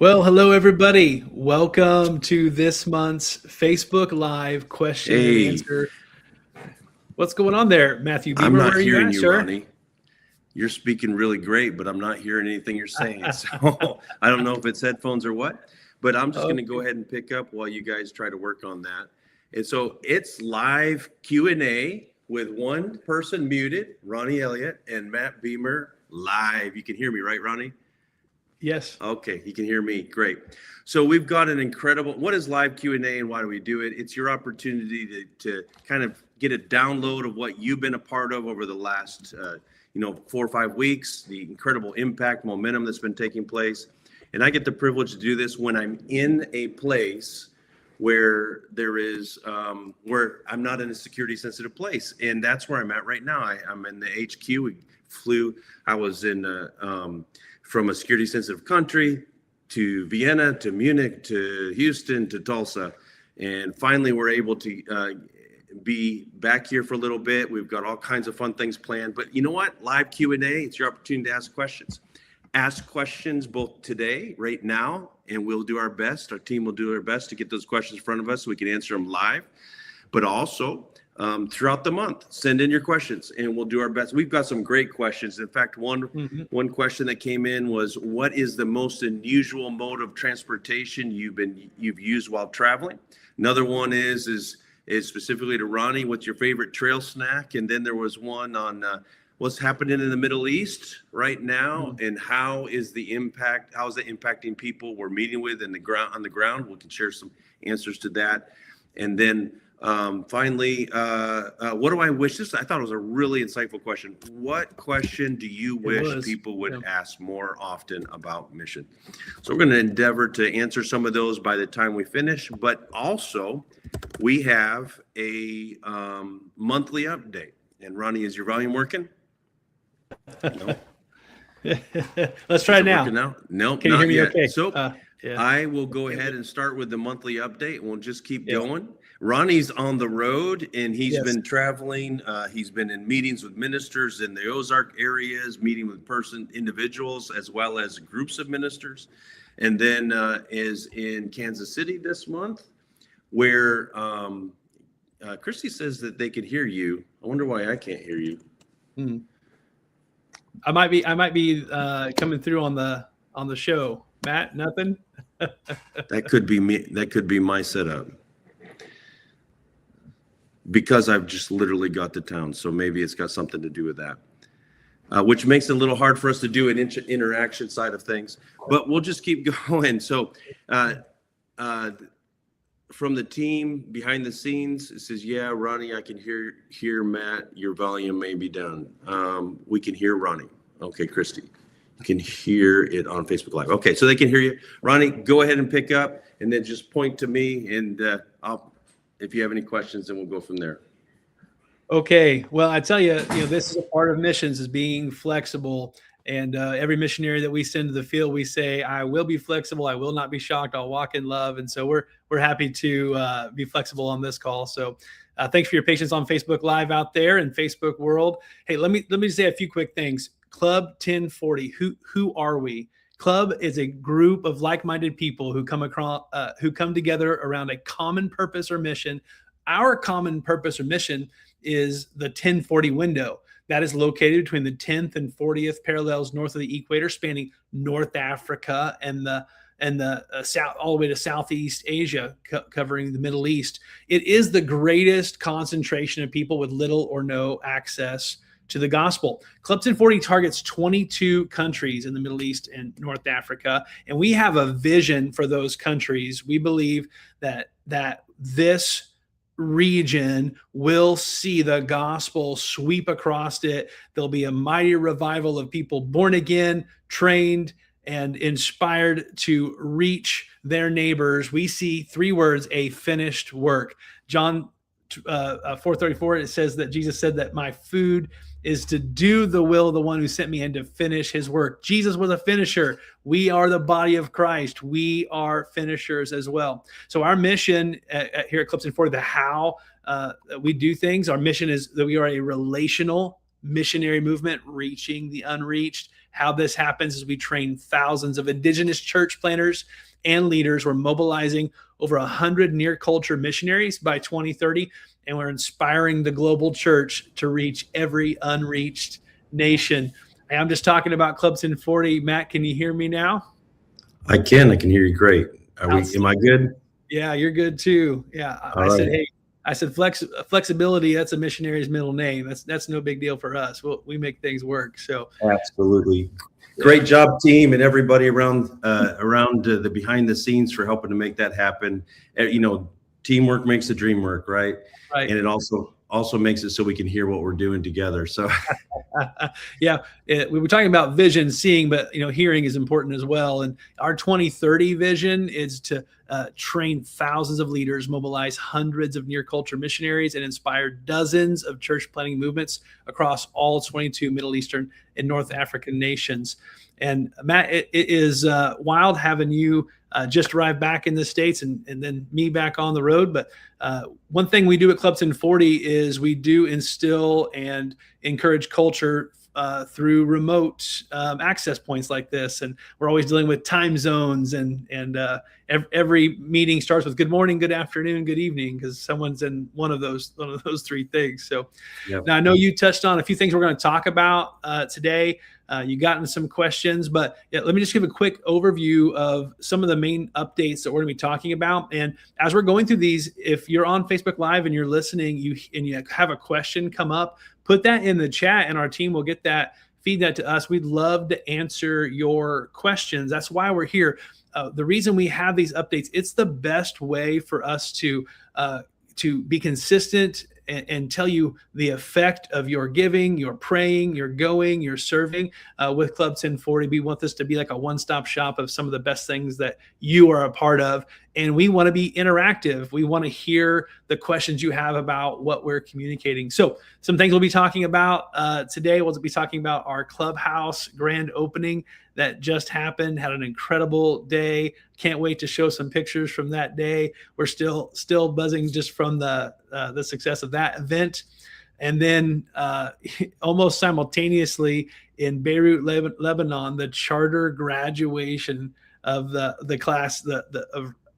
Well, hello everybody. Welcome to this month's Facebook Live question and Hey, answer. What's going on there, Matthew I'm Beamer? Where not are you hearing at, you, sir? Ronnie. You're speaking really great, but I'm not hearing anything you're saying. So I don't know if it's headphones or what, but I'm just going to Okay. go ahead and pick up while you guys try to work on that. And so it's live Q&A with one person muted, Ronnie Elliott and Matt Beamer live. You can hear me, right, Ronnie? Yes. Okay, you can hear me. Great. So we've got an incredible. What is live Q&A and why do we do it? It's your opportunity to kind of get a download of what you've been a part of over the last 4 or 5 weeks. The incredible impact, momentum that's been taking place, and I get the privilege to do this when I'm in a place where there is where I'm not in a security sensitive place, and that's where I'm at right now. I'm in the HQ. We flew. I was in. From a security sensitive country to Vienna, to Munich, to Houston, to Tulsa. And finally, we're able to be back here for a little bit. We've got all kinds of fun things planned. But you know what? Live Q&A, it's your opportunity to ask questions. Ask questions both today, right now, and we'll do our best. Our team will do their best to get those questions in front of us so we can answer them live. But also, throughout the month, send in your questions and we'll do our best. We've got some great questions. In fact, one question that came in was, what is the most unusual mode of transportation you've used while traveling? Another one is specifically to Ronnie, what's your favorite trail snack? And then there was one on what's happening in the Middle East right now, and how is that impacting people we're meeting with on the ground. We can share some answers to that. And then finally, what do I wish? I thought it was a really insightful question. What question do you wish people would ask more often about mission? So we're going to endeavor to answer some of those by the time we finish, but also we have a monthly update. And Ronnie, is your volume working? No. Let's try it now. Nope, Can you hear not me yet. okay? So I will go ahead and start with the monthly update. We'll just keep going. Ronnie's on the road and he's been traveling. He's been in meetings with ministers in the Ozark areas, meeting with individuals as well as groups of ministers. And then is in Kansas City this month, where Christy says that they could hear you. I wonder why I can't hear you. I might be coming through on the show. Matt, nothing? That could be me. That could be my setup. Because I've just literally got to town. So maybe it's got something to do with that, which makes it a little hard for us to do an interaction side of things, but we'll just keep going. So from the team behind the scenes, it says, yeah, Ronnie, I can hear Matt, your volume may be down. We can hear Ronnie. Okay, Christy, you can hear it on Facebook Live. Okay, so they can hear you. Ronnie, go ahead and pick up and then just point to me, and if you have any questions, then we'll go from there. Okay. Well, I tell you, this is a part of missions, is being flexible. And every missionary that we send to the field, we say, I will be flexible. I will not be shocked. I'll walk in love. And so we're happy to be flexible on this call. So thanks for your patience on Facebook Live out there and Facebook world. Hey, let me say a few quick things. Club 1040. Who are we? Club is a group of like-minded people who come together around a common purpose or mission. Our common purpose or mission is the 1040 window. That is located between the 10th and 40th parallels north of the equator, spanning North Africa and the south, all the way to Southeast Asia, covering the Middle East. It is the greatest concentration of people with little or no access to the gospel. Club 1040 targets 22 countries in the Middle East and North Africa, and we have a vision for those countries. We believe that this region will see the gospel sweep across it. There'll be a mighty revival of people born again, trained, and inspired to reach their neighbors. We see 3 words: a finished work. John 4:34, it says that Jesus said that my food is to do the will of the one who sent me and to finish his work. Jesus was a finisher. We are the body of Christ. We are finishers as well. So our mission here at Club 1040, the how we do things, our mission is that we are a relational missionary movement, reaching the unreached. How this happens is we train thousands of indigenous church planters and leaders. We're mobilizing over 100 near culture missionaries by 2030, and we're inspiring the global church to reach every unreached nation. I'm just talking about Club 1040. Matt, can you hear me now? I can hear you great. Am I good? Yeah, you're good too. Yeah. I said, hey, flexibility, that's a missionary's middle name. That's no big deal for us. We make things work. So absolutely. Great job, team, and everybody around the behind the scenes for helping to make that happen. Teamwork makes the dream work, right? Right. And it also makes it so we can hear what we're doing together. So yeah, we were talking about vision, seeing, but hearing is important as well. And our 2030 vision is to train thousands of leaders, mobilize hundreds of near culture missionaries, and inspire dozens of church planting movements across all 22 Middle Eastern and North African nations. And Matt, it is wild having you just arrived back in the States and then me back on the road. But one thing we do at Club 1040 is we do instill and encourage culture through remote access points like this. And we're always dealing with time zones, and every meeting starts with good morning, good afternoon, good evening, because someone's in one of those three things. So yep. Now I know you touched on a few things we're going to talk about today. You gotten some questions, but let me just give a quick overview of some of the main updates that we're going to be talking about. And as we're going through these, if you're on Facebook Live and you're listening, you have a question come up, put that in the chat, and our team will get that, feed that to us. We'd love to answer your questions. That's why we're here. The reason we have these updates, it's the best way for us to be consistent and tell you the effect of your giving, your praying, your going, your serving with Club 1040. We want this to be like a one-stop shop of some of the best things that you are a part of. And we want to be interactive. We want to hear the questions you have about what we're communicating. So some things we'll be talking about today. We'll be talking about our clubhouse grand opening that just happened. Had an incredible day. Can't wait to show some pictures from that day. We're still buzzing just from the success of that event. And then almost simultaneously in Beirut, Lebanon, the charter graduation of the class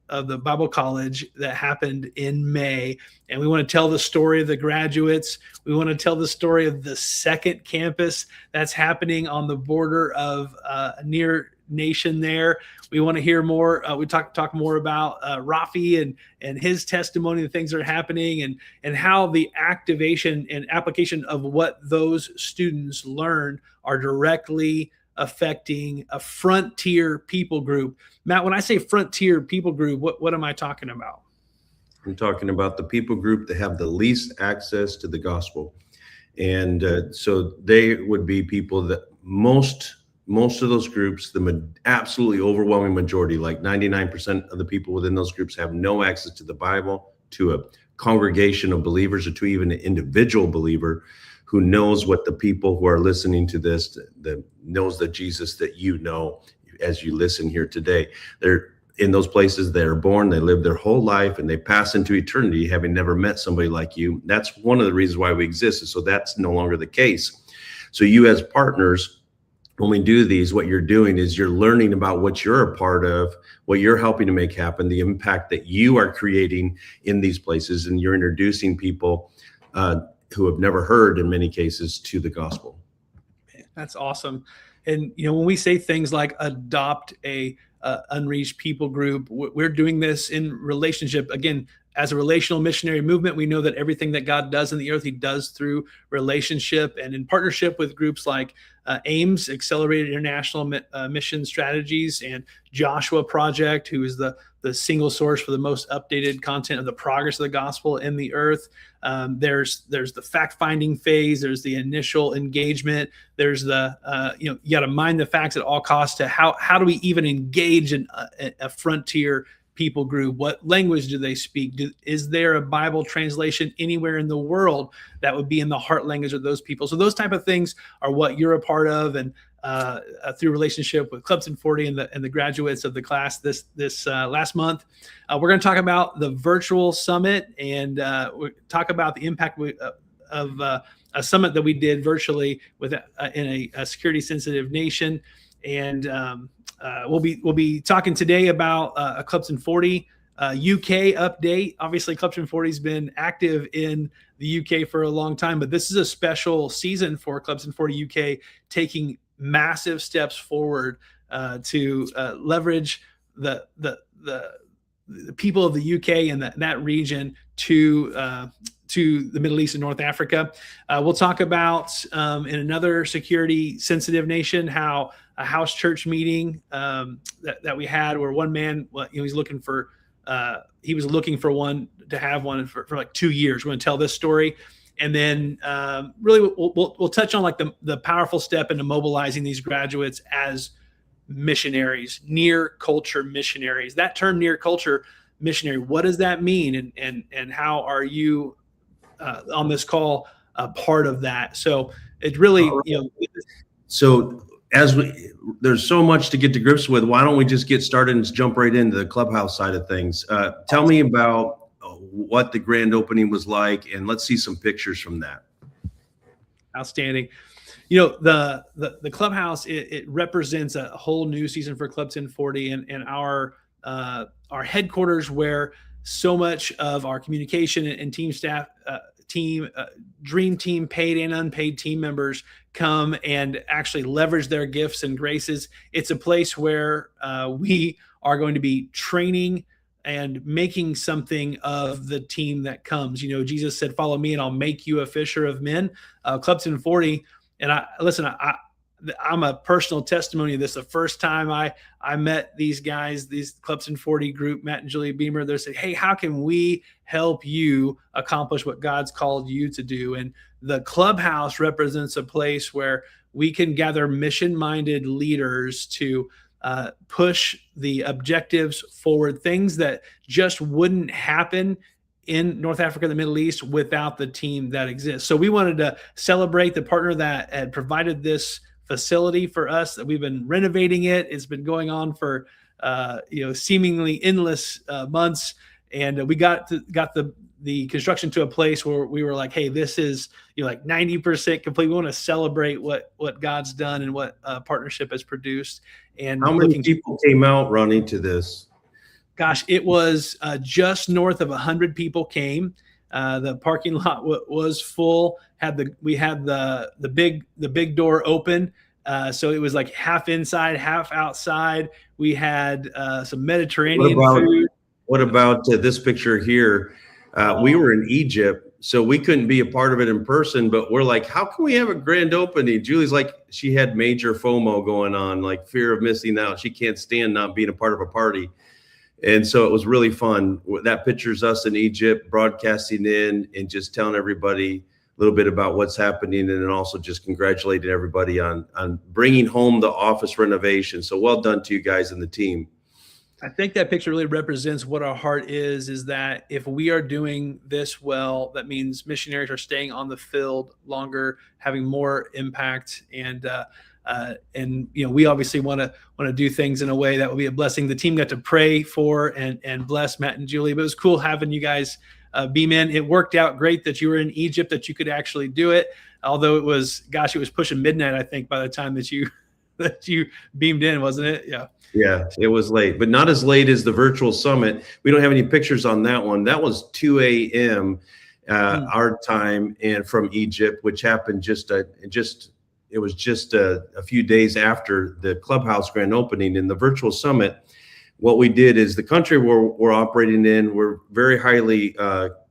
of the Bible College that happened in May. And we want to tell the story of the graduates. We want to tell the story of the second campus that's happening on the border of a near nation there. We want to hear more. We talk more about Rafi and his testimony, the things that are happening, and how the activation and application of what those students learn are directly affecting a frontier people group. Matt, when I say frontier people group, what am I talking about? I'm talking about the people group that have the least access to the gospel. And so they would be people that most of those groups, the absolutely overwhelming majority, like 99% of the people within those groups have no access to the Bible, to a congregation of believers, or to even an individual believer who knows what the people who are listening to this, knows the Jesus that you know as you listen here today. They're in those places. They are born, they live their whole life, and they pass into eternity having never met somebody like you. That's one of the reasons why we exist, is so that's no longer the case. So you as partners, when we do these, what you're doing is you're learning about what you're a part of, what you're helping to make happen, the impact that you are creating in these places, and you're introducing people who have never heard, in many cases, to the gospel. That's awesome. And when we say things like adopt a unreached people group, we're doing this in relationship. Again, as a relational missionary movement, we know that everything that God does in the earth, he does through relationship, and in partnership with groups like AIMS, Accelerated International Mission Strategies, and Joshua Project, who is the single source for the most updated content of the progress of the gospel in the earth. There's the fact-finding phase. There's the initial engagement. There's the, you got to mind the facts at all costs, to how do we even engage in a frontier people group? What language do they speak? Is there a Bible translation anywhere in the world that would be in the heart language of those people? So those type of things are what you're a part of, and through relationship with Club 1040 and the graduates of the class this last month. We're going to talk about the virtual summit, and we'll talk about the impact of summit that we did virtually with in a security sensitive nation. And we'll be talking today about a Clemson 40 UK update. Obviously, Clemson 40 has been active in the UK for a long time, but this is a special season for Clemson 40 UK, taking massive steps forward to leverage the people of the UK and that region to the Middle East and North Africa. We'll talk about in another security sensitive nation how a house church meeting that we had, where one man, he was looking for one to have one for like 2 years. We're going to tell this story. And then really we'll touch on like the powerful step into mobilizing these graduates as missionaries, near culture missionaries. That term, near culture missionary, what does that mean? And how are you on this call part of that? So it's really, So there's so much to get to grips with. Why don't we just get started and just jump right into the clubhouse side of things? Tell me about what the grand opening was like, and let's see some pictures from that. Outstanding. The clubhouse, it represents a whole new season for Clemson 40 and our headquarters, where so much of our communication and team staff, dream team, paid and unpaid team members come and actually leverage their gifts and graces. It's a place where we are going to be training and making something of the team that comes. Jesus said, "Follow me and I'll make you a fisher of men." Clemson 40, and I'm a personal testimony of this. The first time I met these guys, these Clemson 40 group, Matt and Julie Beamer, they said, "Hey, how can we help you accomplish what God's called you to do?" And the clubhouse represents a place where we can gather mission-minded leaders to push the objectives forward, things that just wouldn't happen in North Africa, the Middle East, without the team that exists. So we wanted to celebrate the partner that had provided this facility for us, that we've been renovating it. It's been going on for seemingly endless months, and we got the construction to a place where we were like, hey, this is like 90% complete. We want to celebrate what God's done and what partnership has produced. And how many people came out, Ronnie, to this? Gosh, it was just north of 100 people came. The parking lot was full. We had the big door open, so it was like half inside, half outside. We had some Mediterranean food. What about this picture here? We were in Egypt, so we couldn't be a part of it in person, but we're like, how can we have a grand opening? Julie's like, she had major FOMO going on, like fear of missing out. She can't stand not being a part of a party. And so it was really fun. That picture's us in Egypt, broadcasting in and just telling everybody a little bit about what's happening, and then also just congratulating everybody on bringing home the office renovation. So well done to you guys and the team. I think that picture really represents what our heart is that if we are doing this well, that means missionaries are staying on the field longer, having more impact, and we obviously want to do things in a way that will be a blessing. The team got to pray for and bless Matt and Julie, but it was cool having you guys beam in. It worked out great that you were in Egypt, that you could actually do it. Although it was pushing midnight, I think, by the time that you beamed in, wasn't it? Yeah. Yeah, it was late, but not as late as the virtual summit. We don't have any pictures on that one. That was 2 a.m. Our time, and from Egypt, which happened it was just a few days after the clubhouse grand opening. In the virtual summit, what we did is the country we're operating in, we're very highly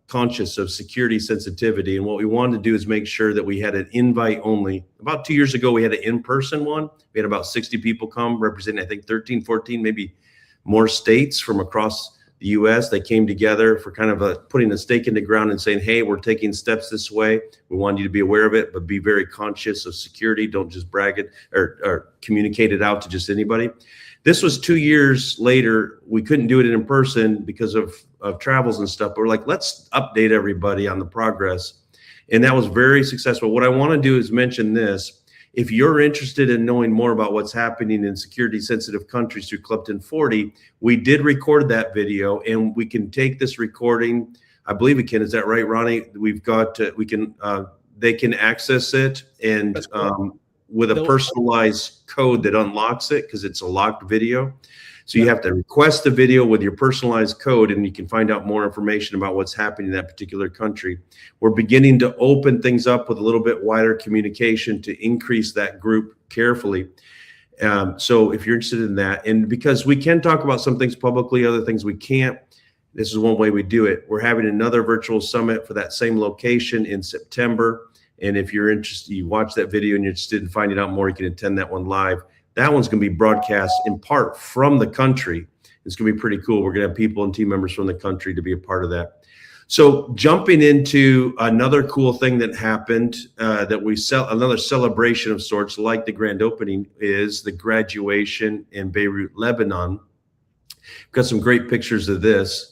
conscious of security sensitivity. And what we wanted to do is make sure that we had an invite only. About 2 years ago, we had an in-person one. We had about 60 people come, representing, I think, 13, 14, maybe more states from across the U.S. They came together for kind of putting a stake in the ground and saying, hey, we're taking steps this way. We want you to be aware of it, but be very conscious of security. Don't just brag it or communicate it out to just anybody. This was 2 years later. We couldn't do it in person because of travels and stuff. But we're like, let's update everybody on the progress. And that was very successful. What I want to do is mention this. If you're interested in knowing more about what's happening in security sensitive countries through Clemson 40, we did record that video, and we can take this recording. I believe we can. Is that right, Ronnie? We've got, we can they can access it, and That's cool. with a They'll- personalized code that unlocks it, because it's a locked video. So you yeah. have to request the video with your personalized code, and you can find out more information about what's happening in that particular country. We're beginning to open things up with a little bit wider communication to increase that group carefully. So if you're interested in that, and because we can talk about some things publicly, other things we can't, this is one way we do it. We're having another virtual summit for that same location in September. And if you're interested, you watch that video and you're interested in finding out more, you can attend that one live. That one's going to be broadcast in part from the country. It's going to be pretty cool. We're going to have people and team members from the country to be a part of that. So jumping into another cool thing that happened, that we sell, another celebration of sorts, like the grand opening, is the graduation in Beirut, Lebanon. We've got some great pictures of this.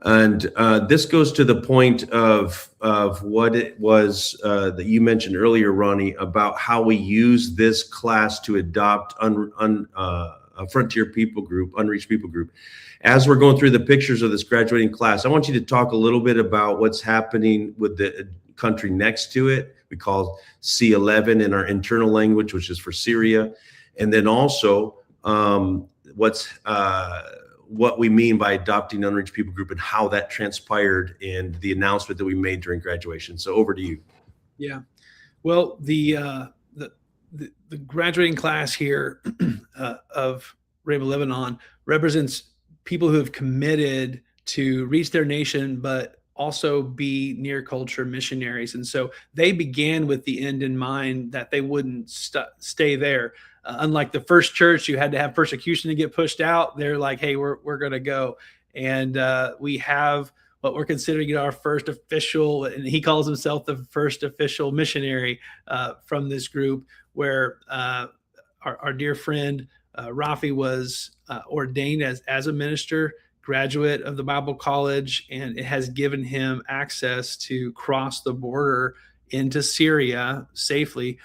And this goes to the point of what it was that you mentioned earlier, Ronnie, about how we use this class to adopt a frontier people group, unreached people group. As we're going through the pictures of this graduating class, I want you to talk a little bit about what's happening with the country next to it. We call C11 in our internal language, which is for Syria. And then also what we mean by adopting unreached people group and how that transpired and the announcement that we made during graduation. So over to you. Yeah. Well, the graduating class here of Rainbow Lebanon represents people who have committed to reach their nation, but also be near culture missionaries. And so they began with the end in mind that they wouldn't stay there. Unlike the first church, you had to have persecution to get pushed out. They're like, hey, we're going to go. And we have what we're considering our first official, and he calls himself the first official missionary from this group, where our dear friend Rafi was ordained as a minister, graduate of the Bible College, and it has given him access to cross the border into Syria safely,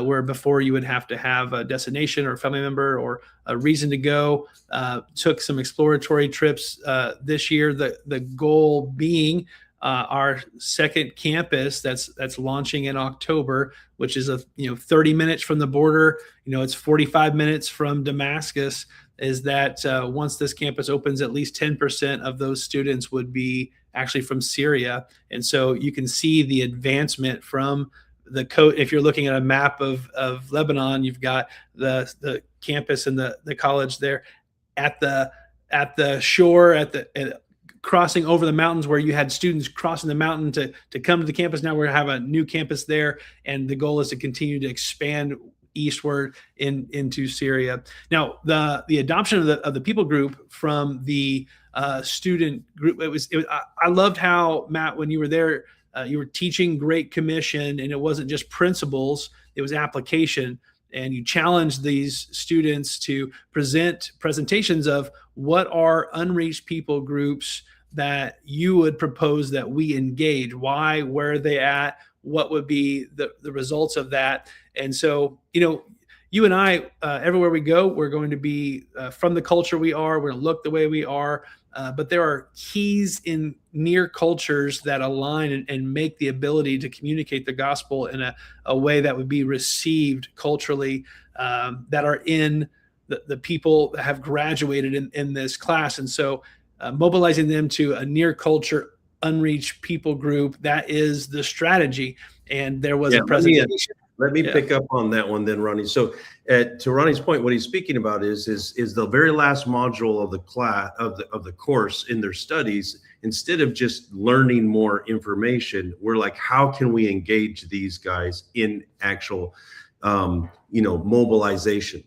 where before you would have to have a destination or a family member or a reason to go. Took some exploratory trips this year. The goal being our second campus that's launching in October, which is 30 minutes from the border. It's 45 minutes from Damascus. Is that once this campus opens, at least 10% of those students would be actually from Syria. And so you can see the advancement from the if you're looking at a map of Lebanon, you've got the campus and the college there at the shore, crossing over the mountains, where you had students crossing the mountain to come to the campus. Now we have a new campus there, and the goal is to continue to expand eastward into Syria. Now, the adoption of the people group from the student group, I loved how, Matt, when you were there, you were teaching Great Commission, and it wasn't just principles, it was application. And you challenged these students to present presentations of what are unreached people groups that you would propose that we engage. Why, where are they at? What would be the results of that? And so, you and I, everywhere we go, we're going to be from the culture we are. We're going to look the way we are. But there are keys in near cultures that align and make the ability to communicate the gospel in a way that would be received culturally, that are in the people that have graduated in this class. And so mobilizing them to a near culture, unreached people group, that is the strategy. And there was a presentation. Let me pick up on that one then, Ronnie. So to Ronnie's point, what he's speaking about is the very last module of the class of the course in their studies. Instead of just learning more information, we're like, how can we engage these guys in actual mobilization?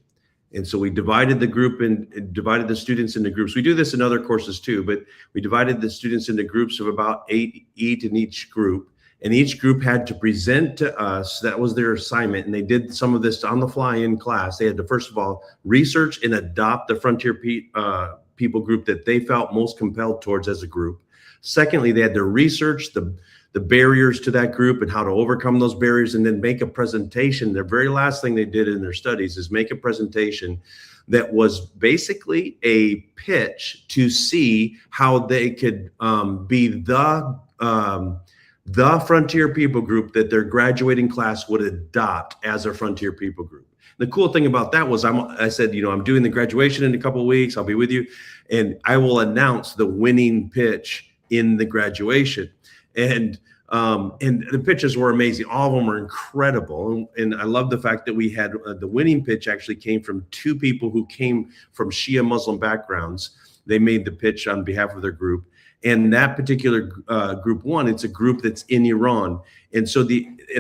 And so we divided the group and divided the students into groups. We do this in other courses too, but we divided the students into groups of about eight in each group. And each group had to present to us. That was their assignment. And they did some of this on the fly in class. They had to, first of all, research and adopt the frontier people group that they felt most compelled towards as a group. Secondly, they had to research the barriers to that group and how to overcome those barriers, and then make a presentation. The very last thing they did in their studies is make a presentation that was basically a pitch to see how they could be the Frontier People Group that their graduating class would adopt as a Frontier People Group. The cool thing about that was I said, I'm doing the graduation in a couple of weeks. I'll be with you, and I will announce the winning pitch in the graduation. And the pitches were amazing. All of them were incredible. And I love the fact that we had the winning pitch actually came from two people who came from Shia Muslim backgrounds. They made the pitch on behalf of their group. And that particular group one, it's a group that's in Iran. And so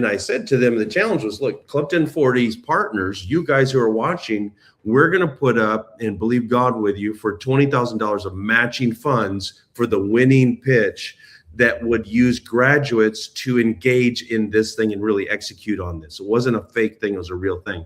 I said to them, the challenge was, look, Clifton 40's partners, you guys who are watching, we're going to put up and believe God with you for $20,000 of matching funds for the winning pitch that would use graduates to engage in this thing and really execute on this. It wasn't a fake thing, it was a real thing.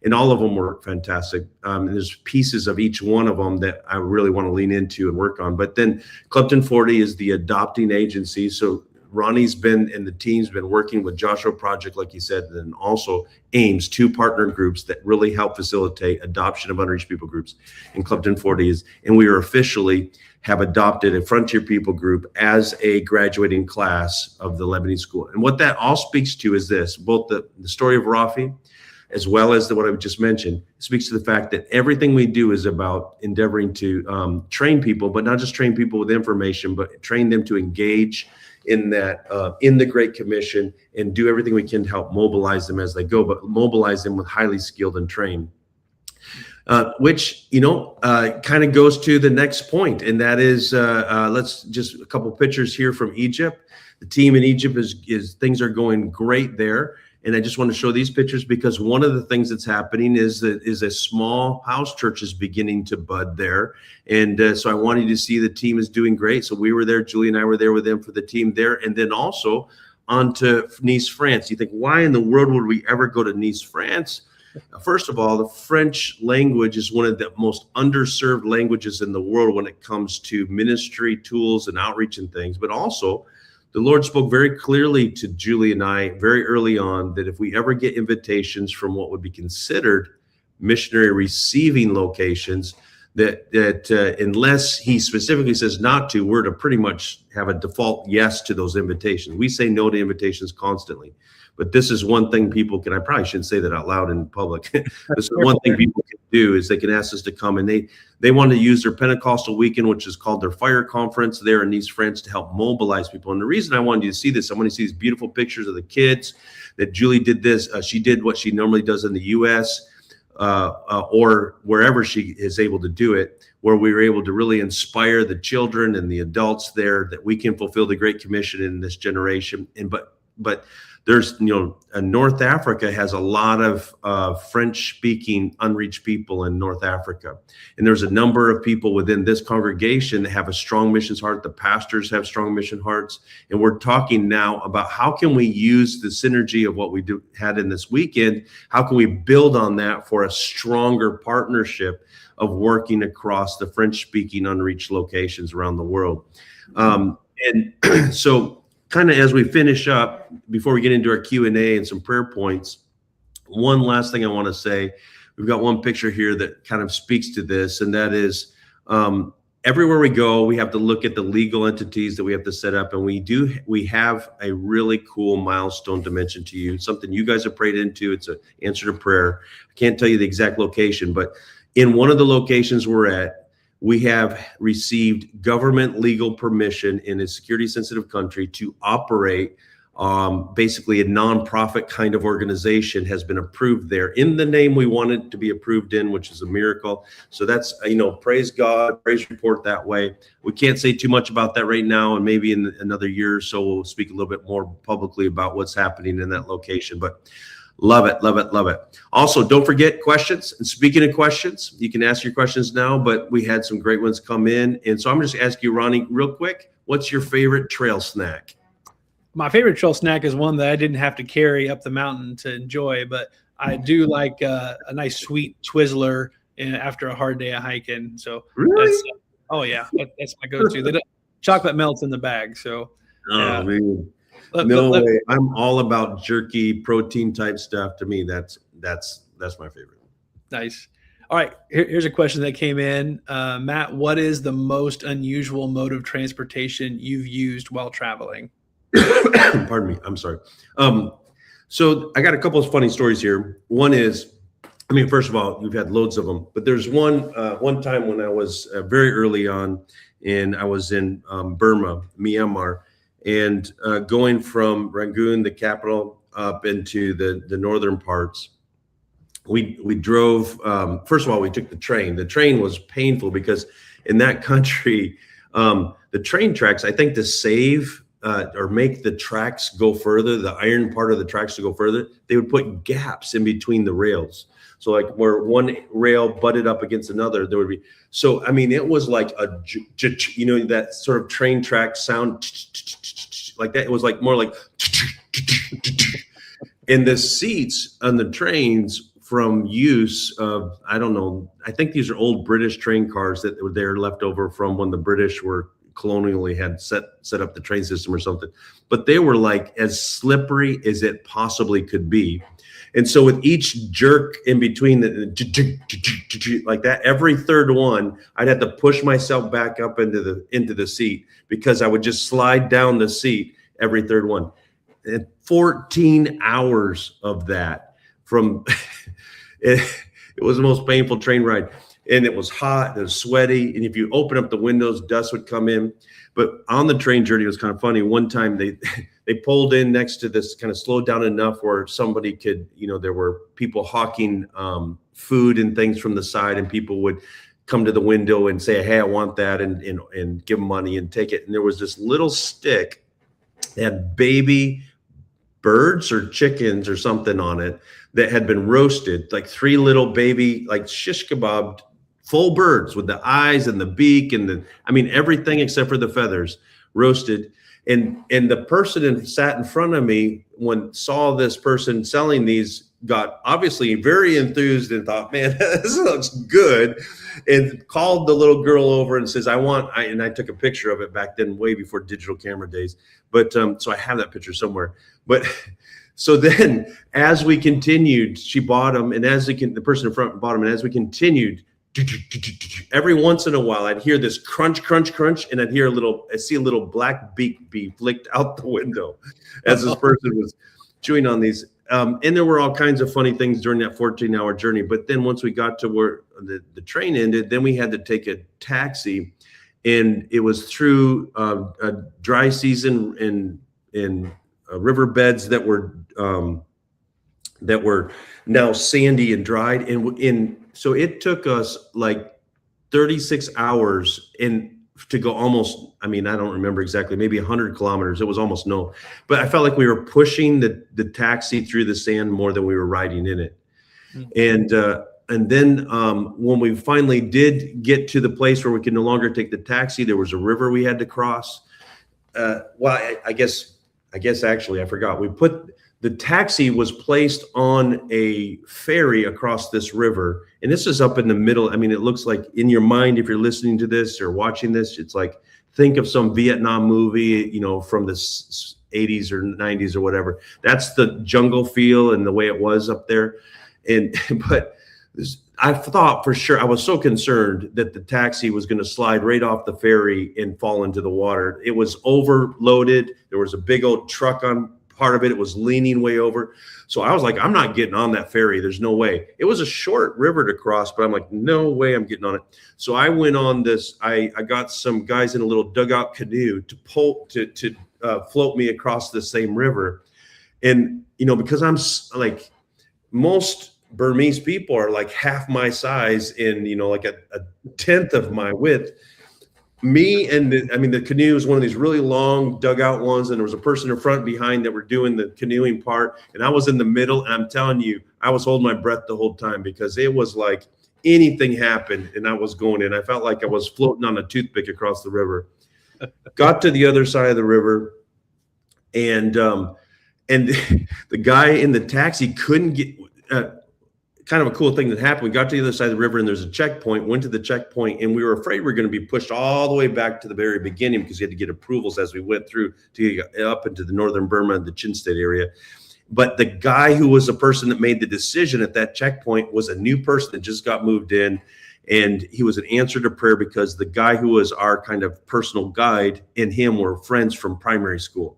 And all of them were fantastic. And there's pieces of each one of them that I really want to lean into and work on. But then Clifton 40 is the adopting agency. So Ronnie's been, and the team's been working with Joshua Project, like you said, and also AIMS, two partner groups that really help facilitate adoption of unreached people groups. And Clifton 40 is, and we are officially have adopted a Frontier People Group as a graduating class of the Lebanese school. And what that all speaks to is this, both the story of Rafi, as well as what I just mentioned, speaks to the fact that everything we do is about endeavoring to train people, but not just train people with information, but train them to engage in that, in the Great Commission, and do everything we can to help mobilize them as they go, but mobilize them with highly skilled and trained. Which, kind of goes to the next point, and that is, let's just a couple pictures here from Egypt. The team in Egypt is things are going great there. And I just want to show these pictures because one of the things that's happening is a small house church is beginning to bud there. And so I wanted you to see the team is doing great. So we were there, Julie and I were there with them for the team there. And then also on to Nice, France. You think, why in the world would we ever go to Nice, France? First of all, the French language is one of the most underserved languages in the world when it comes to ministry tools and outreach and things, but also the Lord spoke very clearly to Julie and I very early on that if we ever get invitations from what would be considered missionary receiving locations, that unless he specifically says not to, we're to pretty much have a default yes to those invitations. We say no to invitations constantly. But this is one thing people can, I probably shouldn't say that out loud in public. This is one thing people can do is they can ask us to come, and they want to use their Pentecostal weekend, which is called their fire conference there in Nice, France, to help mobilize people. And the reason I wanted you to see this, I want to see these beautiful pictures of the kids that Julie did this. She did what she normally does in the U.S. Or wherever she is able to do it, where we were able to really inspire the children and the adults there that we can fulfill the Great Commission in this generation. And but there's, North Africa has a lot of French-speaking unreached people in North Africa. And there's a number of people within this congregation that have a strong missions heart. The pastors have strong mission hearts. And we're talking now about how can we use the synergy of what we had in this weekend? How can we build on that for a stronger partnership of working across the French-speaking unreached locations around the world? And so kind of as we finish up, before we get into our Q&A and some prayer points, one last thing I want to say, we've got one picture here that kind of speaks to this, and that is everywhere we go, we have to look at the legal entities that we have to set up, and we have a really cool milestone to mention to you, something you guys have prayed into. It's an answer to prayer. I can't tell you the exact location, but in one of the locations we're at, we have received government legal permission in a security sensitive country to operate basically a nonprofit kind of organization has been approved there in the name we want it to be approved in, which is a miracle. So that's, praise God, praise report that way. We can't say too much about that right now. And maybe in another year or so, we'll speak a little bit more publicly about what's happening in that location. But love it, love it, love it. Also, don't forget questions. And speaking of questions, you can ask your questions now, but we had some great ones come in. And so I'm just asking you, Ronnie, real quick, what's your favorite trail snack? My favorite trail snack is one that I didn't have to carry up the mountain to enjoy, but I do like a nice sweet Twizzler after a hard day of hiking. So really? That's my go-to. Chocolate melts in the bag. So man. No way. I'm all about jerky, protein type stuff. To me, that's my favorite. Nice. All right. Here's a question that came in. Matt, what is the most unusual mode of transportation you've used while traveling? Pardon me. I'm sorry. So I got a couple of funny stories here. One is, I mean, first of all, you've had loads of them, but there's one time when I was very early on, and I was in Burma, Myanmar, and going from Rangoon, the capital, up into the northern parts. We drove. First of all, we took the train. The train was painful because in that country, the train tracks, I think, to save or make the tracks go further, the iron part of the tracks to go further, they would put gaps in between the rails. So like where one rail butted up against another, there would be. So I mean, it was like that sort of train track sound like that. It was like more like. And the seats on the trains, from use of, I don't know, I think these are old British train cars that were there left over from when the British were colonially had set up the train system or something, but they were like as slippery as it possibly could be. And so with each jerk in between like that, every third one, I'd have to push myself back up into the seat because I would just slide down the seat every third one. And 14 hours of that from it was the most painful train ride. And it was hot, it was sweaty. And if you open up the windows, dust would come in. But on the train journey, it was kind of funny. One time they pulled in next to this, kind of slowed down enough where somebody could, there were people hawking food and things from the side, and people would come to the window and say, hey, I want that, and give them money and take it. And there was this little stick that had baby birds or chickens or something on it that had been roasted, like 3 little baby, like shish kebab, full birds with the eyes and the beak and everything except for the feathers, roasted. And the person that sat in front of me, saw this person selling these, got obviously very enthused and thought, man, this looks good, and called the little girl over and says, and I took a picture of it back then, way before digital camera days. But so I have that picture somewhere. But so then as we continued, she bought them, and the person in front bought them, and as we continued, every once in a while I'd hear this crunch, crunch, crunch, and I'd see a little black beak be flicked out the window as this person was chewing on these. And there were all kinds of funny things during that 14-hour journey. But then once we got to where the train ended, then we had to take a taxi, and it was through a dry season in riverbeds that were now sandy and dried. And so it took us like 36 hours to go almost, I don't remember exactly, maybe 100 kilometers. It was almost no, but I felt like we were pushing the taxi through the sand more than we were riding in it. Mm-hmm. And then when we finally did get to the place where we could no longer take the taxi, there was a river we had to cross. I guess actually I forgot. The taxi was placed on a ferry across this river. And this is up in the middle. It looks like, in your mind, if you're listening to this or watching this, it's like, think of some Vietnam movie, from the 80s or 90s or whatever. That's the jungle feel and the way it was up there. But I thought for sure, I was so concerned that the taxi was going to slide right off the ferry and fall into the water. It was overloaded. There was a big old truck on part of it. It was leaning way over. So I was like, I'm not getting on that ferry. There's no way. It was a short river to cross, but I'm like, no way I'm getting on it. So I went on this. I got some guys in a little dugout canoe to float me across the same river. And, because I'm like, most Burmese people are like half my size and, like a tenth of my width. Me and the canoe was one of these really long dugout ones, and there was a person in front and behind that were doing the canoeing part, and I was in the middle, and I'm telling you, I was holding my breath the whole time because it was like anything happened and I was going in. I felt like I was floating on a toothpick across the river. Got to the other side of the river, and the guy in the taxi couldn't get kind of a cool thing that happened. We got to the other side of the river, and there's a checkpoint, went to the checkpoint, and we were afraid we were going to be pushed all the way back to the very beginning because we had to get approvals as we went through to get up into the northern Burma, the Chin State area. But the guy who was the person that made the decision at that checkpoint was a new person that just got moved in, and he was an answer to prayer because the guy who was our kind of personal guide and him were friends from primary school.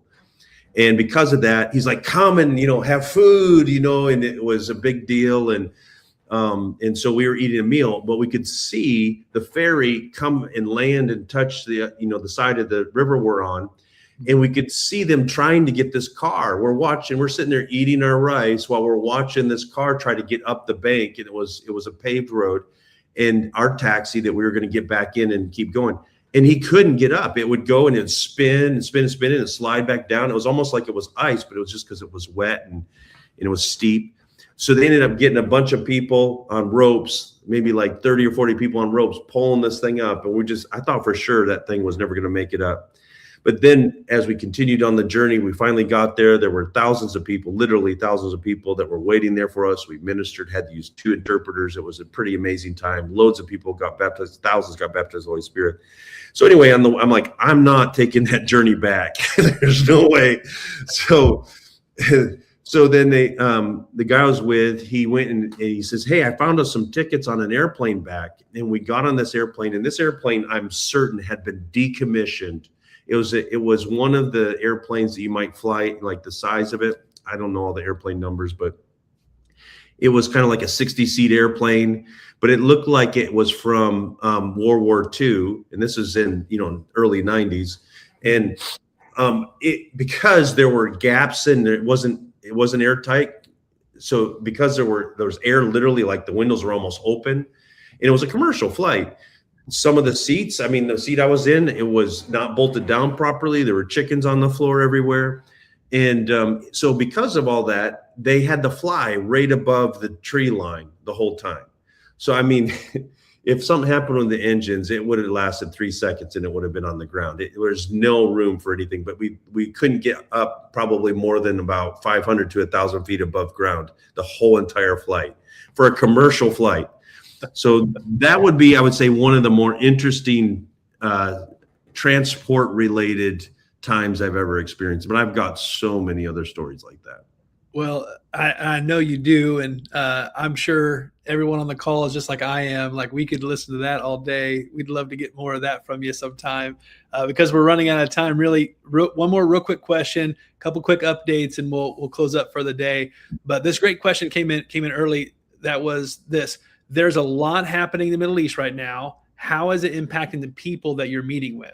And because of that, he's like, come and, have food, and it was a big deal. And so we were eating a meal, but we could see the ferry come and land and touch the side of the river we're on. And we could see them trying to get this car. We're sitting there eating our rice while we're watching this car try to get up the bank. And it was a paved road, and our taxi that we were going to get back in and keep going. And he couldn't get up. It would go and it'd spin and spin and spin and slide back down. It was almost like it was ice, but it was just because it was wet and it was steep. So they ended up getting a bunch of people on ropes, maybe like 30 or 40 people on ropes, pulling this thing up. And I thought for sure that thing was never going to make it up. But then as we continued on the journey, we finally got there. There were thousands of people, literally thousands of people that were waiting there for us. We ministered, had to use 2 interpreters. It was a pretty amazing time. Loads of people got baptized. Thousands got baptized in the Holy Spirit. So anyway, I'm like, I'm not taking that journey back. There's no way. So then the guy I was with, he went and he says, hey, I found us some tickets on an airplane back. And we got on this airplane, and this airplane, I'm certain, had been decommissioned. It was one of the airplanes that you might fly, like the size of it. I don't know all the airplane numbers, but it was kind of like a 60-seat airplane, but it looked like it was from World War II. And this is in, early 90s. And because there were gaps in there, it wasn't airtight. So because there was air, literally, like the windows were almost open, and it was a commercial flight. Some of the seats, the seat I was in, it was not bolted down properly. There were chickens on the floor everywhere. And so because of all that, they had to fly right above the tree line the whole time. So, if something happened with the engines, it would have lasted 3 seconds and it would have been on the ground. There's no room for anything, but we couldn't get up probably more than about 500 to 1,000 feet above ground the whole entire flight for a commercial flight. So that would be, I would say, one of the more interesting transport related times I've ever experienced. But I've got so many other stories like that. Well, I know you do. And I'm sure everyone on the call is just like I am. Like, we could listen to that all day. We'd love to get more of that from you sometime because we're running out of time. Really, one more real quick question, a couple quick updates, and we'll close up for the day. But this great question came in early. That was this. There's a lot happening in the Middle East right now. How is it impacting the people that you're meeting with?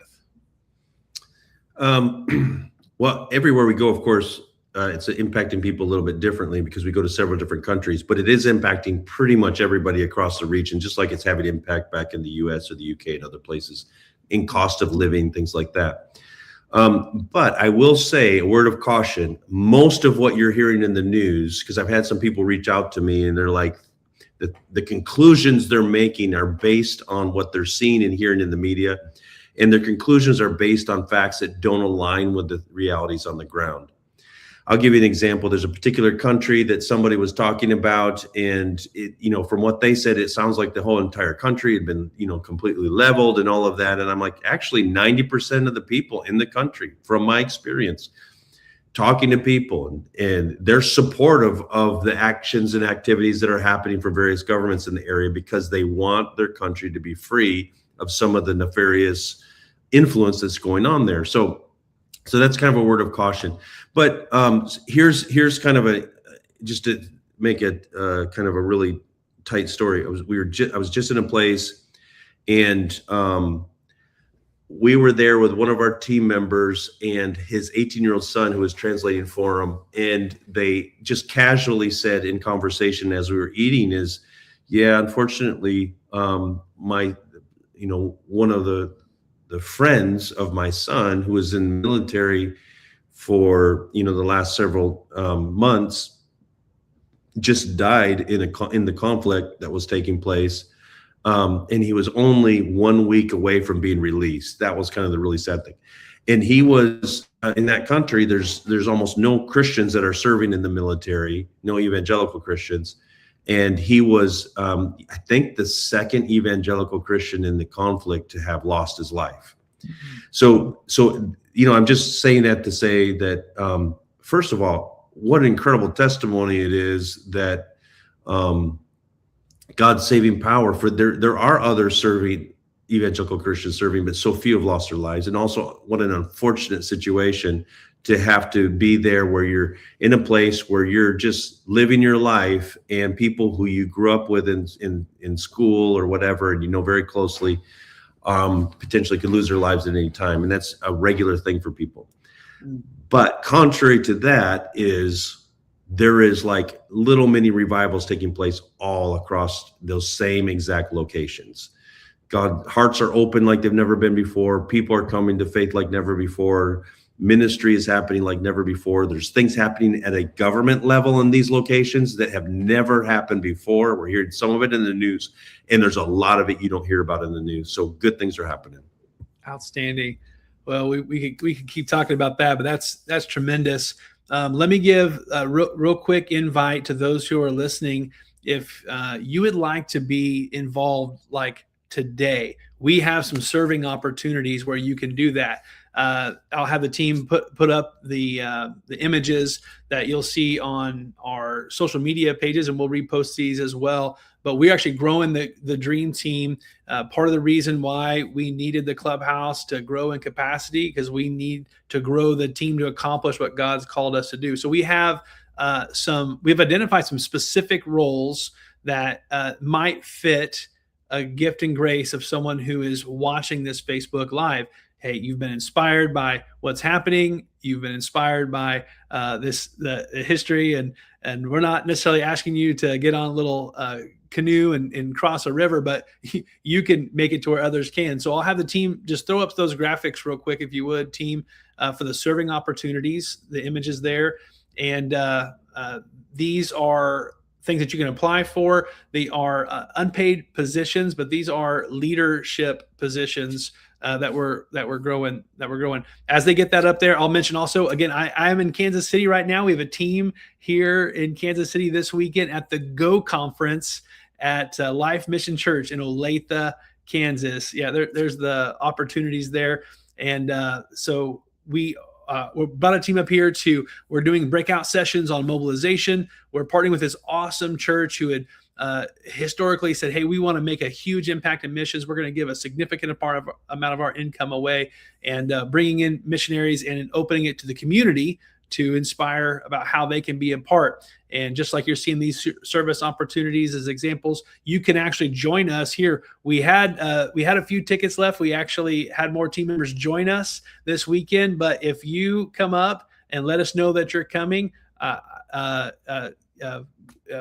Well, everywhere we go, of course, it's impacting people a little bit differently because we go to several different countries, but it is impacting pretty much everybody across the region, just like it's having impact back in the US or the UK and other places in cost of living, things like that. But I will say a word of caution. Most of what you're hearing in the news, because I've had some people reach out to me and they're like, the conclusions they're making are based on what they're seeing and hearing in the media, and their conclusions are based on facts that don't align with the realities on the ground. I'll give you an example. There's a particular country that somebody was talking about, and from what they said, it sounds like the whole entire country had been, completely leveled and all of that. And I'm like, actually, 90% of the people in the country, from my experience, talking to people and they're supportive of the actions and activities that are happening for various governments in the area because they want their country to be free of some of the nefarious influence that's going on there. So that's kind of a word of caution. But here's kind of just to make it kind of a really tight story. I was just in a place, and we were there with one of our team members and his 18-year-old son who was translating for him. And they just casually said in conversation as we were eating unfortunately, one of the friends of my son who was in the military for, the last several months just died in the conflict that was taking place. And he was only 1 week away from being released. That was kind of the really sad thing. And he was in that country. There's almost no Christians that are serving in the military, no evangelical Christians. And he was, I think, the second evangelical Christian in the conflict to have lost his life. So I'm just saying that to say that, first of all, what an incredible testimony it is that God's saving power for there are others serving, evangelical Christians serving, but so few have lost their lives. And also what an unfortunate situation to have to be there where you're in a place where you're just living your life, and people who you grew up with in school or whatever, and very closely, potentially could lose their lives at any time. And that's a regular thing for people. But contrary to that there is like little mini revivals taking place all across those same exact locations. Hearts are open like they've never been before. People are coming to faith like never before. Ministry is happening like never before. There's things happening at a government level in these locations that have never happened before. We're hearing some of it in the news, and there's a lot of it you don't hear about in the news. So good things are happening. Outstanding. Well, we could keep talking about that, but that's tremendous. Let me give a real quick invite to those who are listening. If you would like to be involved, like today, we have some serving opportunities where you can do that. I'll have the team put up the images that you'll see on our social media pages, and we'll repost these as well. But we're actually growing the dream team. Part of the reason why we needed the clubhouse to grow in capacity, because we need to grow the team to accomplish what God's called us to do. So we have we've identified some specific roles that might fit a gift and grace of someone who is watching this Facebook Live. Hey, you've been inspired by what's happening. You've been inspired by the history, and we're not necessarily asking you to get on a little canoe and cross a river, but you can make it to where others can. So I'll have the team just throw up those graphics real quick, if you would, team, for the serving opportunities, the images there. And these are things that you can apply for. They are unpaid positions, but these are leadership positions that we're growing. As they get that up there, I'll mention also, again, I am in Kansas City right now. We have a team here in Kansas City this weekend at the Go Conference at Life Mission Church in Olathe, Kansas. Yeah, there's the opportunities there. And so we're about a team up here we're doing breakout sessions on mobilization. We're partnering with this awesome church who had historically said, hey, we want to make a huge impact in missions. We're going to give a significant amount of our income away, and bringing in missionaries and opening it to the community to inspire about how they can be a part. And just like you're seeing these service opportunities as examples, you can actually join us here. We had a few tickets left. We actually had more team members join us this weekend. But if you come up and let us know that you're coming,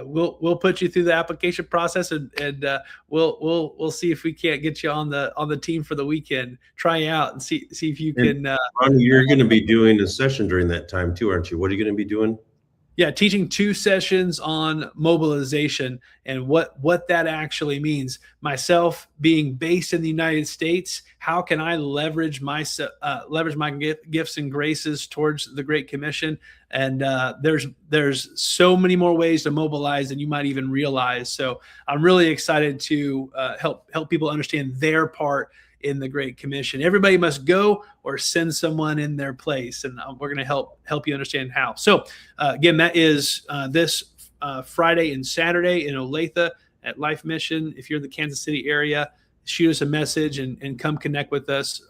we'll put you through the application process, and we'll see if we can't get you on the team for the weekend. Try out and see if you can. Ronnie, you're going to be doing a session during that time too, aren't you? What are you going to be doing? Yeah, teaching 2 sessions on mobilization and what that actually means. Myself being based in the United States, how can I leverage my gifts and graces towards the Great Commission? And there's so many more ways to mobilize than you might even realize. So I'm really excited to help people understand their part in the Great Commission. Everybody must go or send someone in their place, and we're going to help you understand how. So again, that is this Friday and Saturday in Olathe at Life Mission. If you're in the Kansas City area, shoot us a message and come connect with us.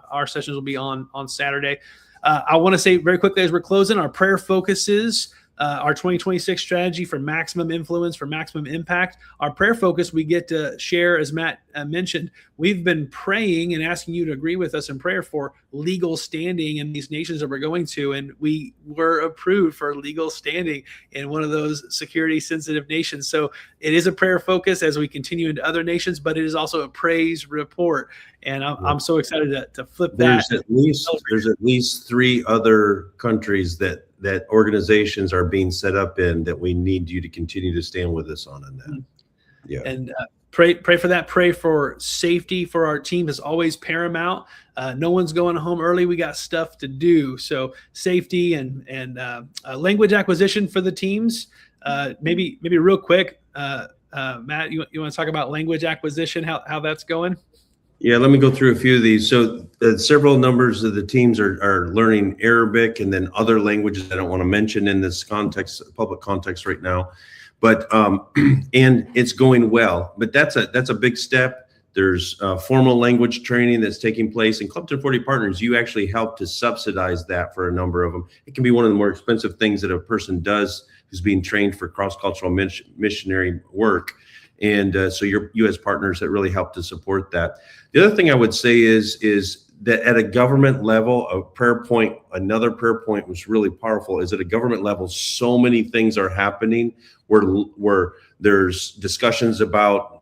Our sessions will be on Saturday. I want to say very quickly as we're closing, our prayer focuses our 2026 strategy for maximum influence, for maximum impact. Our prayer focus, we get to share, as Matt mentioned, we've been praying and asking you to agree with us in prayer for legal standing in these nations that we're going to. And we were approved for legal standing in one of those security sensitive nations. So it is a prayer focus as we continue into other nations, but it is also a praise report. And I'm so excited to flip that. There's at least 3 other countries that organizations are being set up in that we need you to continue to stand with us on that. Yeah. And pray for that. Pray for safety for our team is always paramount. No one's going home early. We got stuff to do. So safety and language acquisition for the teams. Maybe real quick, Matt, you want to talk about language acquisition, how that's going? Yeah, let me go through a few of these. So several numbers of the teams are learning Arabic and then other languages I don't want to mention in this context, public context right now. But and it's going well. But that's a big step. There's formal language training that's taking place. And Club 1040 Partners, you actually help to subsidize that for a number of them. It can be one of the more expensive things that a person does who's being trained for cross-cultural missionary work. And so you as partners that really help to support that. The other thing I would say is that at a government level, another prayer point was really powerful, is at a government level, so many things are happening where there's discussions about,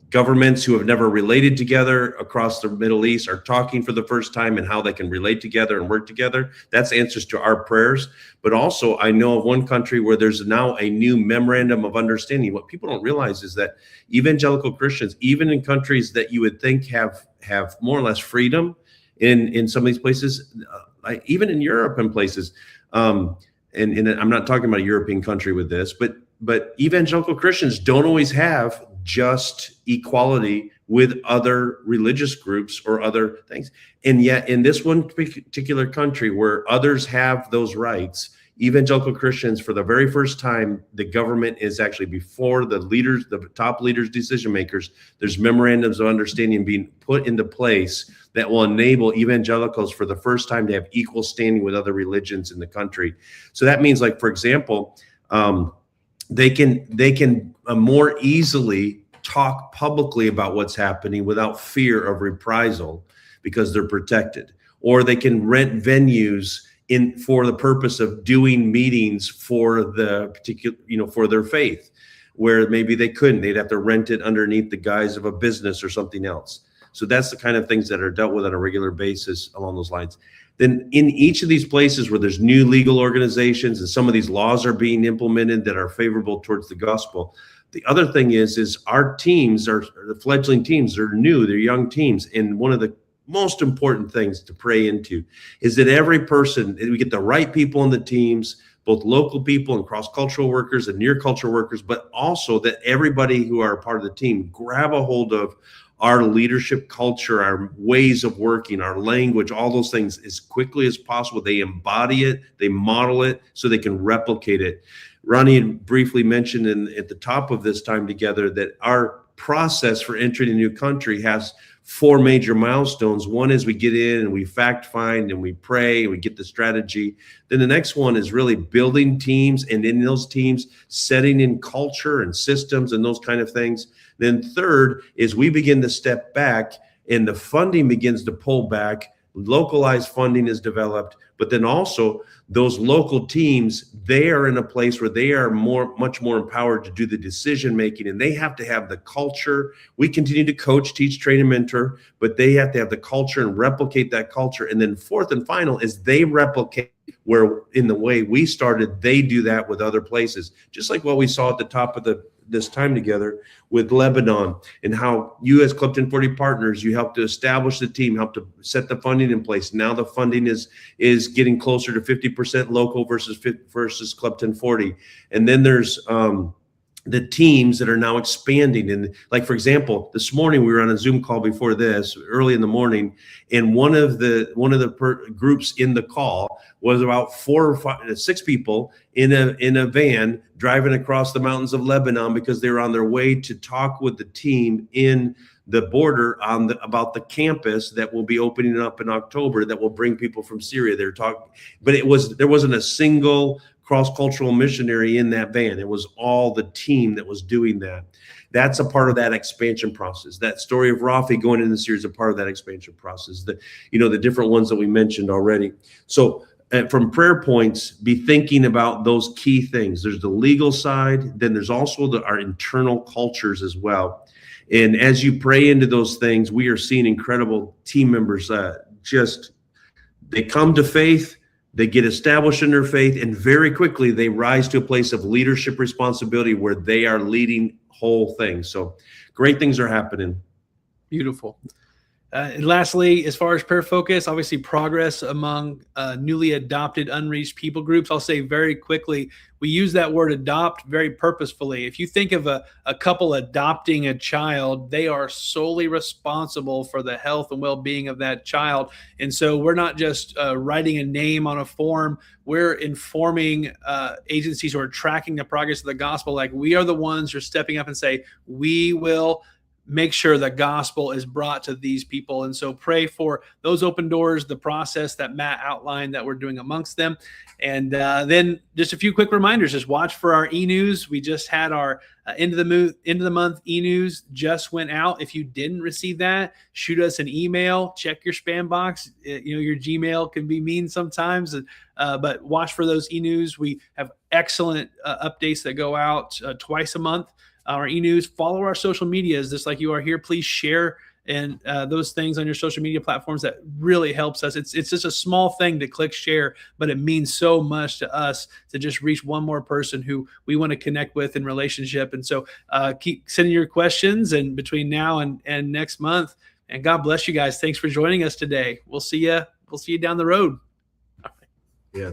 governments who have never related together across the Middle East are talking for the first time and how they can relate together and work together. That's answers to our prayers. But also, I know of one country where there's now a new memorandum of understanding. What people don't realize is that evangelical Christians, even in countries that you would think have more or less freedom in some of these places, even in Europe and places, and I'm not talking about a European country with this, but evangelical Christians don't always have just equality with other religious groups or other things. And yet in this one particular country where others have those rights, evangelical Christians, for the very first time, the government is actually before the leaders, the top leaders, decision makers, there's memorandums of understanding being put into place that will enable evangelicals for the first time to have equal standing with other religions in the country. So that means, like, for example, they can more easily talk publicly about what's happening without fear of reprisal because they're protected, or they can rent venues for the purpose of doing meetings for the particular, for their faith, where maybe they'd have to rent it underneath the guise of a business or something else. So that's the kind of things that are dealt with on a regular basis along those lines. Then in each of these places where there's new legal organizations and some of these laws are being implemented that are favorable towards the gospel, the other thing is our teams are the fledgling teams. They're new, they're young teams. And one of the most important things to pray into is that every person, we get the right people on the teams, both local people and cross-cultural workers and near-cultural workers, but also that everybody who are a part of the team grab a hold of our leadership culture, our ways of working, our language, all those things as quickly as possible. They embody it, they model it so they can replicate it. Ronnie briefly mentioned at the top of this time together that our process for entering a new country has 4 major milestones. One is we get in and we fact find and we pray and we get the strategy. Then the next one is really building teams, and in those teams, setting in culture and systems and those kind of things. Then third is we begin to step back and the funding begins to pull back. Localized funding is developed, but then also those local teams, they are in a place where they are much more empowered to do the decision making, and they have to have the culture. We continue to coach, teach, train, and mentor, but they have to have the culture and replicate that culture. And then fourth and final is they replicate where in the way we started, they do that with other places, just like what we saw at the top of this time together with Lebanon, and how you as Club 1040 Partners, you help to establish the team, help to set the funding in place. Now the funding is getting closer to 50% local versus Club 1040. And then there's the teams that are now expanding. And like, for example, this morning we were on a Zoom call before this, early in the morning, and one of the groups in the call was about 4 or 5, 6 people in a van driving across the mountains of Lebanon because they were on their way to talk with the team in the border about the campus that will be opening up in October that will bring people from Syria. They're talking, but there wasn't a single cross-cultural missionary in that van. It was all the team that was doing that. That's a part of that expansion process. That story of Rafi going into the series is a part of that expansion process. The different ones that we mentioned already. So from prayer points, be thinking about those key things. There's the legal side, then there's also our internal cultures as well. And as you pray into those things, we are seeing incredible team members they come to faith, they get established in their faith, and very quickly they rise to a place of leadership responsibility where they are leading whole things. So great things are happening. Beautiful. And lastly, as far as prayer focus, obviously progress among newly adopted, unreached people groups. I'll say very quickly, we use that word adopt very purposefully. If you think of a couple adopting a child, they are solely responsible for the health and well-being of that child. And so we're not just writing a name on a form. We're informing agencies who are tracking the progress of the gospel. Like, we are the ones who are stepping up and say, we will make sure the gospel is brought to these people. And so pray for those open doors, the process that Matt outlined that we're doing amongst them. And then just a few quick reminders, just watch for our e-news. We just had our end of the month e-news just went out. If you didn't receive that, shoot us an email, check your spam box. Your Gmail can be mean sometimes, but watch for those e-news. We have excellent updates that go out twice a month. Our e-news, follow our social medias just like you are here. Please share and those things on your social media platforms. That really helps us. It's just a small thing to click share, but it means so much to us to just reach one more person who we want to connect with in relationship. And so keep sending your questions, and between now and next month. And God bless you guys. Thanks for joining us today. We'll see you down the road. Yeah.